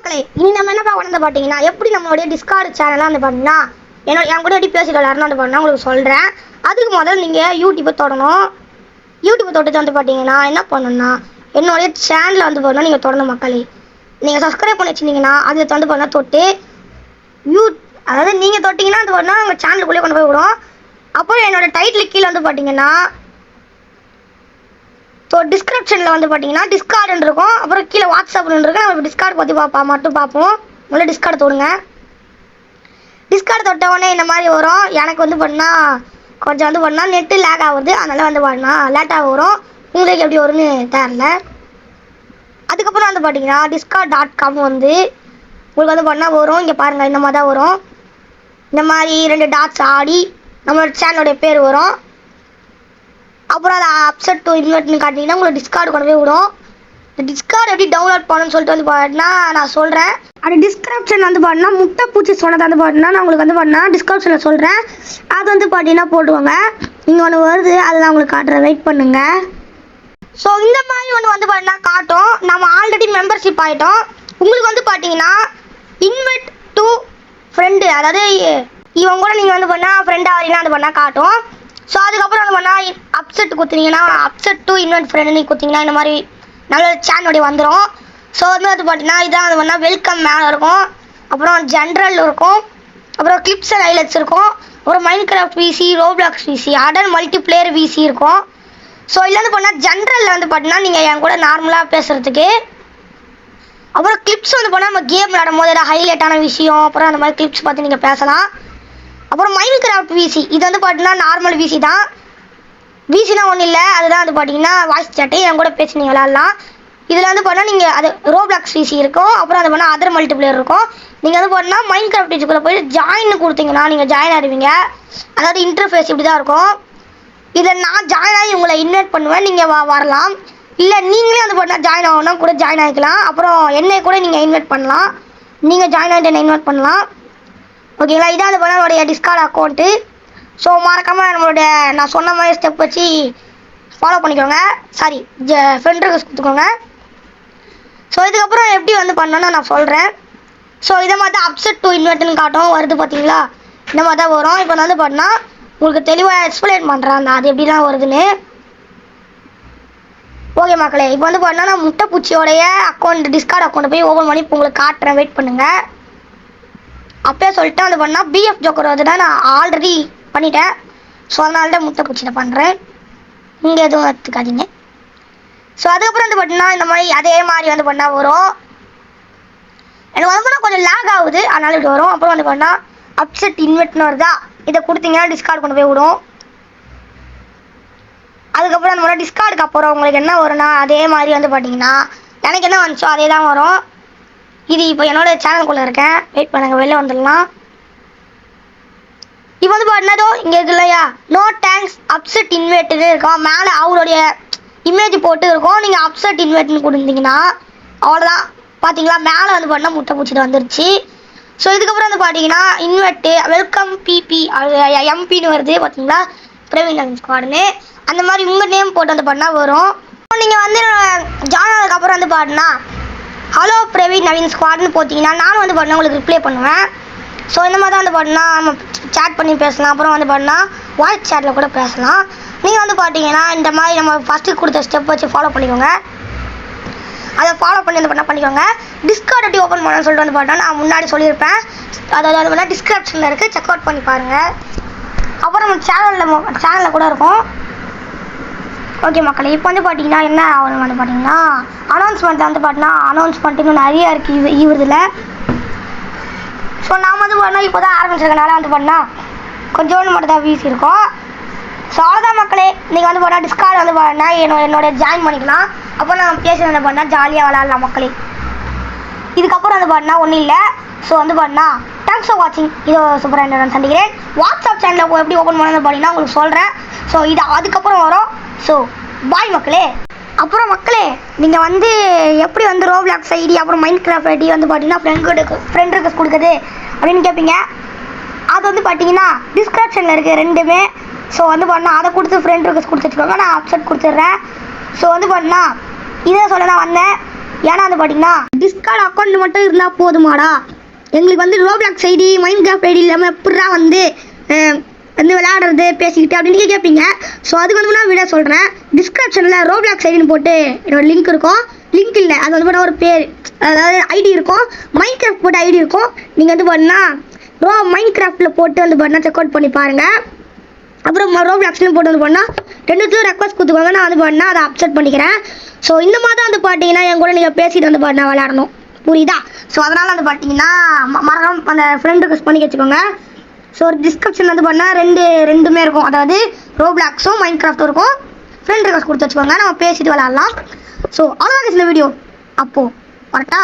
மக்களே, இனி நம்ம என்ன பார்க்க பார்த்தீங்கன்னா, எப்படி நம்மளுடைய டிஸ்கார்ட் சேனலாக வந்து பார்த்தீங்கன்னா என் கூட எப்படி பேசிட்டு விளையாடணும் வந்து பார்த்தீங்கன்னா உங்களுக்கு சொல்கிறேன். அதுக்கு முதல்ல நீங்கள் யூடியூப்பை தொடணும். யூடியூப்பை தொட்டு வந்து பார்த்தீங்கன்னா என்ன பண்ணணும்னா, என்னுடைய சேனலில் வந்து பார்த்தீங்கன்னா நீங்கள் தொடணும் மக்களே. நீங்கள் சப்ஸ்கிரைப் பண்ணி வச்சுருந்தீங்கன்னா அதில் வந்து பார்த்தீங்கன்னா தொட்டு அதாவது நீங்கள் தொட்டிங்கன்னா வந்து பார்த்தீங்கன்னா உங்கள் சேனலுக்குள்ளே கொண்டு போய் விடும். அப்புறம் என்னோடய டைட்டில் கீழே வந்து பார்த்தீங்கன்னா டிஸ்கிரிப்ஷனில் வந்து பார்த்தீங்கன்னா டிஸ்கார்டுன்னு இருக்கும். அப்புறம் கீழே வாட்ஸ்அப்னு இருக்கு. நம்ம டிஸ்கார்ட் பற்றி பார்ப்போம். முதல்ல டிஸ்கார்டு தொடுங்க. டிஸ்கார்டு தொட்ட உடனே இந்த மாதிரி வரும். எனக்கு வந்து பார்த்தீங்கன்னா கொஞ்சம் வந்து பார்த்தீங்கன்னா நெட்டு லேக் ஆகுது. அதனால் வந்து பார்த்தீங்கன்னா லேட்டாக வரும். உங்களுக்கு எப்படி வரும்னு தெரியல. அதுக்கப்புறம் வந்து பார்த்தீங்கன்னா discord.com வந்து உங்களுக்கு வந்து பார்த்தீங்கன்னா வரும். இங்கே பாருங்கள், இந்த மாதிரி தான் வரும். இந்த மாதிரி 2 டாட்ஸ் ஆடி நம்மளோட சேனலோடைய பேர் வரும். அப்புறம் அதை அப்செட் டு இன்வெர்ட்னு காட்டிங்கன்னா உங்களுக்கு டிஸ்கார்டு கொண்டு போய் விடும். இந்த டிஸ்கார்டு எப்படி டவுன்லோட் பண்ணணும்னு சொல்லிட்டு வந்து பார்த்தீங்கன்னா நான் சொல்கிறேன். அது டிஸ்கிரிப்ஷன் வந்து பார்த்தீங்கன்னா முட்டை பூச்சி சொன்னது வந்து பார்த்தீங்கன்னா நான் உங்களுக்கு வந்து பார்த்தீங்கன்னா டிஸ்கிரிப்ஷனில் சொல்கிறேன். அது வந்து பார்த்தீங்கன்னா போட்டுவாங்க. இங்கே ஒன்று வருது, அதில் உங்களுக்கு காட்டுறேன், வெயிட் பண்ணுங்க. ஸோ இந்த மாதிரி ஒன்று வந்து பார்த்தீங்கன்னா காட்டும். நம்ம ஆல்ரெடி மெம்பர்ஷிப் ஆகிட்டோம். உங்களுக்கு வந்து பார்த்தீங்கன்னா இன்வைட் டு ஃப்ரெண்டு, அதாவது இவங்க கூட நீங்கள் வந்து பார்த்தீங்கன்னா ஃப்ரெண்ட் ஆகிறீங்கன்னா அது பண்ணால் காட்டும். ஸோ அதுக்கப்புறம் வந்து பண்ணால் அப்செட் கொடுத்தீங்கன்னா அப்செட் டு இன்வைட் ஃப்ரெண்டு நீங்கள் கொடுத்தீங்கன்னா இந்த மாதிரி நல்ல சேனலுடைய வந்துடும். ஸோ வந்து பார்த்தீங்கன்னா இதான் அது பண்ணால் வெல்கம் மேலே இருக்கும். அப்புறம் ஜென்ரல் இருக்கும். அப்புறம் கிளிப்ஸ் அண்ட் ஹைலைட்ஸ் இருக்கும். அப்புறம் மைன்கிராஃப்ட் விசி, ரோப்ளாக்ஸ் விசி, அடர் மல்டிப்ளேயர் விசி இருக்கும். ஸோ இதில் வந்து பார்த்தீங்கன்னா ஜென்ரலில் வந்து பார்த்தீங்கன்னா நீங்கள் என் கூட நார்மலாக பேசுகிறதுக்கு. அப்புறம் கிளிப்ஸ் வந்து பார்த்தீங்கன்னா நம்ம கேம் விளையாடும் போது ஏதாவது ஹைலைட்டான விஷயம் அப்புறம் அந்த மாதிரி கிளிப்ஸ் பார்த்து நீங்கள் பேசலாம். அப்புறம் மைன்கிராஃப்ட் விசி, இது வந்து பார்த்தீங்கன்னா நார்மல் விசி தான். விசினா ஒன்றும் இல்லை, அதுதான் வந்து பார்த்தீங்கன்னா வாய்ஸ் சாட்டு, என் கூட பேசி நீங்கள் விளையாடலாம். இதில் வந்து பார்த்தீங்கன்னா நீங்கள் அது ரோப்ளாக்ஸ் விசி இருக்கும். அப்புறம் அது பண்ணால் அதர் மல்டிப்ளேயர் இருக்கும். நீங்கள் வந்து பார்த்தீங்கன்னா மைன்கிராஃப்ட் விசிக்குள்ளே போய் ஜாயின் கொடுத்தீங்கன்னா நீங்கள் ஜாயின் ஆகிடுவீங்க. அதாவது இன்டர்ஃபேஸ் இப்படி தான் இருக்கும். இதில் நான் ஜாயின் ஆகி உங்களை இன்வைட் பண்ணுவேன், நீங்கள் வரலாம். இல்லை நீங்களே வந்து பார்த்தீங்கன்னா ஜாயின் ஆகணும் கூட ஜாயின் ஆகிக்கலாம். அப்புறம் என்னை கூட நீங்கள் இன்வைட் பண்ணலாம். நீங்கள் ஜாயின் ஆகிட்டு என்னை இன்வைட் பண்ணலாம். ஓகேங்களா? இதான் வந்து பார்த்தீங்கன்னா என்னுடைய டிஸ்கார்ட் அக்கௌண்ட்டு. ஸோ மறக்காமல் நம்மளுடைய நான் சொன்ன மாதிரி ஸ்டெப் வச்சு ஃபாலோ பண்ணிக்கோங்க. சாரி, ஃப்ரெண்ட் ரிக்வெஸ்ட் கொடுத்துக்கோங்க. ஸோ இதுக்கப்புறம் எப்படி வந்து பண்ணணும்னு நான் சொல்கிறேன். ஸோ இதை மாதிரி தான் அப்செட் டு இன்வைட்னு காட்டும் வருது பார்த்தீங்களா? இந்த மாதிரி தான் வரும். இப்போ வந்து பார்த்தீங்கன்னா உங்களுக்கு தெளிவாக எக்ஸ்பிளைன் பண்ணுறேன் அது எப்படிலாம் வருதுன்னு. ஓகே மக்களே, இப்போ வந்து பார்த்தீங்கன்னா நான் முட்டை பூச்சியோடைய அக்கௌண்ட் டிஸ்கார்ட் அக்கௌண்ட்டை போய் ஓப்பன் பண்ணி இப்போ உங்களுக்கு காட்டுறேன், வெயிட் பண்ணுங்கள். அப்பயே சொல்லிட்டு வந்து பண்ணால் பிஎஃப் ஜோக்கர் வந்து தான் நான் ஆல்ரெடி பண்ணிட்டேன். ஸோ அதனால தான் முட்டை பூச்சியில் பண்ணுறேன். இங்கே எதுவும் எடுத்துக்காதீங்க. ஸோ அதுக்கப்புறம் வந்து பார்த்தீங்கன்னா இந்த மாதிரி அதே மாதிரி வந்து பண்ணால் வரும். எனக்கு வந்து பண்ணால் கொஞ்சம் லேக் ஆகுது, அதனால இப்படி வரும். அப்புறம் வந்து பண்ணால் அப்செட் இன்வெர்ட்னு வருதா, இதை கொடுத்தீங்கன்னா டிஸ்கார்ட் கொண்டு போய் விடும். அதுக்கப்புறம் அந்த மாதிரி டிஸ்கார்டுக்கு அப்புறம் உங்களுக்கு என்ன வரும்னா அதே மாதிரி வந்து பார்த்தீங்கன்னா எனக்கு என்ன வந்துச்சோ அதே தான் வரும். இது இப்போ என்னோடய சேனலுக்குள்ளே இருக்கேன், வெயிட் பண்ணுங்கள், வெளில வந்துடலாம். இப்போ வந்து பார்த்தீங்கன்னா இங்கே இருக்கு இல்லையா, நோ தேங்க்ஸ் அப்செட் இன்வைட்டுன்னு இருக்கும். மேலே அவருடைய இமேஜ் போட்டு இருக்கும். நீங்கள் அப்செட் இன்வைட்னு கொடுத்தீங்கன்னா அவ்வளோதான். பார்த்தீங்களா, மேலே வந்து பார்த்தீங்கன்னா முட்டை பூச்சிட்டு வந்துருச்சு. ஸோ இதுக்கப்புறம் வந்து பார்த்தீங்கன்னா இன்வெர்ட்டு வெல்கம் பிபி எம்பின்னு வருது பார்த்தீங்களா, பிரவீன் நவீன் ஸ்குவாடுன்னு. அந்த மாதிரி உங்கள் நேம் போட்டு வந்து பண்ணால் வரும். நீங்கள் வந்து ஜாயின் ஆனதுக்கப்புறம் வந்து பார்த்தீங்கன்னா ஹலோ பிரவீன் நவீன் ஸ்குவாடுன்னு போட்டிங்கன்னா நானும் வந்து பார்த்தீங்கன்னா உங்களுக்கு ரிப்ளை பண்ணுவேன். ஸோ இந்த மாதிரி தான் வந்து பார்த்தீங்கன்னா நம்ம சேட் பண்ணி பேசலாம். அப்புறம் வந்து பார்த்தீங்கன்னா வாய்ஸ் சேட்டில் கூட பேசலாம். நீங்கள் வந்து பார்த்தீங்கன்னா இந்த மாதிரி நம்ம ஃபஸ்ட்டு கொடுத்த ஸ்டெப் வச்சு ஃபாலோ பண்ணிக்கோங்க. அதை ஃபாலோ பண்ணி வந்து பண்ணால் பண்ணிக்கோங்க. டிஸ்கார்ட் எப்படி ஓப்பன் பண்ணணும்னு சொல்லிட்டு வந்து பார்த்தா நான் முன்னாடி சொல்லியிருப்பேன். அதாவது அது வந்து டிஸ்கிரிப்ஷனில் இருக்குது, செக் அவுட் பண்ணி பாருங்கள். அப்புறம் நம்ம சேனலில் கூட இருக்கும். ஓகே மக்களே, இப்போ வந்து பார்த்தீங்கன்னா என்ன ஆகணும் வந்து பார்த்தீங்கன்னா அனௌன்ஸ்மெண்ட் வந்து பார்த்தீங்கன்னா அனௌன்ஸ்மெண்ட் இன்னும் நிறையா இருக்குது இதில். ஸோ நாம் வந்து பார்த்தீங்கன்னா இப்போ தான் ஆரம்பிச்சிருக்கனால வந்து பார்த்தீங்கன்னா கொஞ்சோண்டு மட்டும் தான் வீசி இருக்கும். ஸோ அவ்வளோதான் மக்களே, நீங்கள் வந்து பார்த்தா டிஸ்கார்ட் வந்து பார்த்தீங்கன்னா என்னோட ஜாயின் பண்ணிக்கலாம். அப்போ நான் பேசுகிறத பண்ணால் ஜாலியாக விளாட்லாம் மக்களே. இதுக்கப்புறம் வந்து பார்த்தீங்கன்னா ஒன்றும் இல்லை. ஸோ வந்து பார்த்தீங்கன்னா தேங்க்ஸ் ஃபார் வாட்சிங். இது சூப்பராக நான் சந்திக்கிறேன். வாட்ஸ்அப் சேனலில் எப்படி ஓப்பன் பண்ணணும்னு பார்த்தீங்கன்னா உங்களுக்கு சொல்கிறேன். ஸோ இது அதுக்கப்புறம் வரும். ஸோ பாய் மக்களே. அப்புறம் மக்களே, நீங்கள் வந்து எப்படி வந்து ரோப்ளாக்ஸ் ஐடி அப்புறம் மைன்கிராஃப்ட் ஐடி வந்து பார்த்தீங்கன்னா ஃப்ரெண்ட் ரிக்வெஸ்ட் கொடுக்குது அப்படின்னு கேட்பீங்க. அது வந்து பார்த்தீங்கன்னா டிஸ்கிரிப்ஷனில் இருக்குது ரெண்டுமே. ஸோ வந்து பார்த்தீங்கன்னா அதை கொடுத்து ஃப்ரெண்ட் ரிக்வெஸ்ட் கொடுத்து வச்சுக்கோங்க, நான் அப்செட் கொடுத்துட்றேன். ஸோ வந்து பார்த்தீங்கன்னா இதை சொல்ல தான் வந்தேன். ஏன்னா வந்து பார்த்தீங்கன்னா டிஸ்கார்ட் அக்கௌண்ட் மட்டும் இருந்தால் போதுமாடா, எங்களுக்கு வந்து Roblox ID Minecraft ID இல்லாமல் எப்படா வந்து விளையாடுறது பேசிக்கிட்டு அப்படின்னு கேட்பீங்க. ஸோ அதுக்கு வந்து நான் வீடியோ சொல்கிறேன். டிஸ்கிரிப்ஷனில் ரோப்ளாக்ஸ் ஐடின்னு போட்டு என்னோட லிங்க் இருக்கும். லிங்க் இல்லை, அது வந்து ஒரு பேர், அதாவது ஐடி இருக்கும். மைண்ட் கிராஃப்ட் போட்டு ஐடி இருக்கும். நீங்கள் வந்து பார்த்தீங்கன்னா மைண்ட் கிராஃப்டில் போட்டு வந்து பார்த்தீங்கன்னா செக் அவுட் பண்ணி பாருங்கள். அப்புறம் ரோப்ளாக்ஸ்லையும் போட்டு வந்து பண்ணால் ரெண்டுத்தையும் ரெக்வஸ்ட் கொடுத்துக்கோங்க. நான் வந்து பண்ணால் அதை அப்செட் பண்ணிக்கிறேன். ஸோ இந்த மாதிரி தான் வந்து பார்த்தீங்கன்னா என் கூட நீங்கள் பேசிட்டு வந்து பார்த்தா விளையாடணும், புரியுதா? ஸோ அதனால் வந்து பார்த்தீங்கன்னா மறக்காம அந்த ஃப்ரெண்ட் ரிக்வெஸ்ட் பண்ணி வச்சுக்கோங்க. ஸோ ஒரு டிஸ்கிரிப்ஷன் வந்து பண்ணால் ரெண்டுமே இருக்கும், அதாவது ரோப்ளாக்ஸும் மைண்ட் கிராஃப்ட்டும் இருக்கும். ஃப்ரெண்ட் ரிக்வெஸ்ட் கொடுத்து வச்சுக்கோங்க, நம்ம பேசிட்டு விளையாடலாம். ஸோ அவ்வளோதான் இந்த வீடியோ. அப்போது வரட்டா?